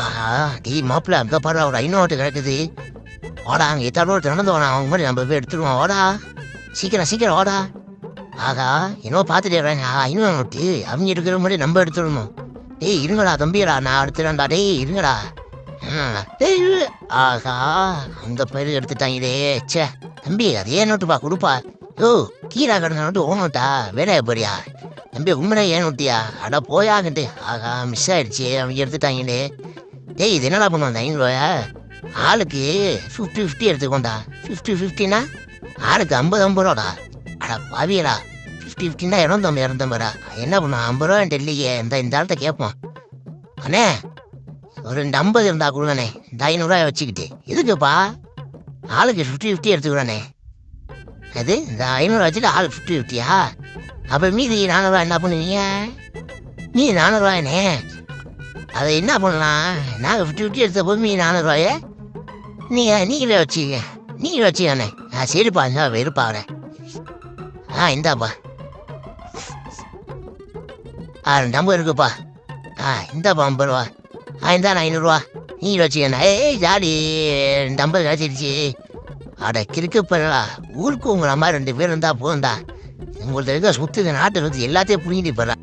ஆஹா! டேய் மாப்பிள அங்க பாருடா ஒரு ஐநூறு கிடக்குது. வாடா அங்க எத்தாளோட நடந்து வாடா. அவங்க மாதிரி நம்ம போய் எடுத்துருவோம். வாடா. சீக்கிரம் சீக்கிரம் வாடா. ஆகா! என்னவோ பார்த்துட்டே வர்றாங்க. 500 நோட்டு. அவங்க எடுக்கிற மாதிரி நம்ம எடுத்துடணும். டேய் இருங்கடா தம்பிடா நான் எடுத்துறேன்டா. டேய் இருங்கடா. டேய் ஆகா! அந்த பயிர் எடுத்துட்டாங்களே. ச்சே தம்பி அதே நோட்டுப்பா கொடுப்பா. யோ கீழே கிடந்த நோட்டு ஓ நோட்டா வேலையா போறியா தம்பி உண்மையா ஏன் நோட்டியா அட போயாகட்டு. ஆகா மிஸ் ஆயிடுச்சு அவங்க எடுத்துட்டாங்களே. டேய் இது என்னடா பண்ணுவோம் அந்த 500 ஆளுக்கு 50-50 எடுத்துக்கோண்டா. 50-50னா ஆளுக்கு 50-50 ரூபாடா. அடா பாவியடா 50-50னா 250 என்ன பண்ணுவோம் 50 ரூபா இல்லையே. இந்த ஆள்கிட்ட கேட்போம். அண்ணே ஒரு 50 இருந்தா கொடுங்கண்ணே. இந்த 500 வச்சுக்கிட்டு எதுக்குப்பா ஆளுக்கு 50-50 எடுத்துக்கிறானே. அது இந்த 500 வச்சுட்டு ஆள் 50-50யா அப்போ மீதி 400 என்ன பண்ணுவீங்க? மீதி 400 அதை என்ன பண்ணலாம்? நாங்கள் 50-50 எடுத்த போது மீதி 400 நீங்களே வச்சுக்க. நீங்களே வச்சுக்கண்ணே. சரிப்பா இருந்தா வெறுப்பாகிறேன். இந்தாப்பா 2 இருக்குப்பா. இந்தாப்பா 50 ரூபா. இந்தா 500 நீங்களே வச்சுக்கண்ணே. ஜாலி 50 கிடச்சிருச்சு. அட கிறுக்கு பண்ணலா ஊருக்கு உங்களை மாதிரி 2 பேர் இருந்தால் போகும்டா. உங்கள்கிட்ட இருக்க சுற்றுது நாட்டை சுற்றி எல்லாத்தையும் புரிஞ்சுட்டு போகிறா.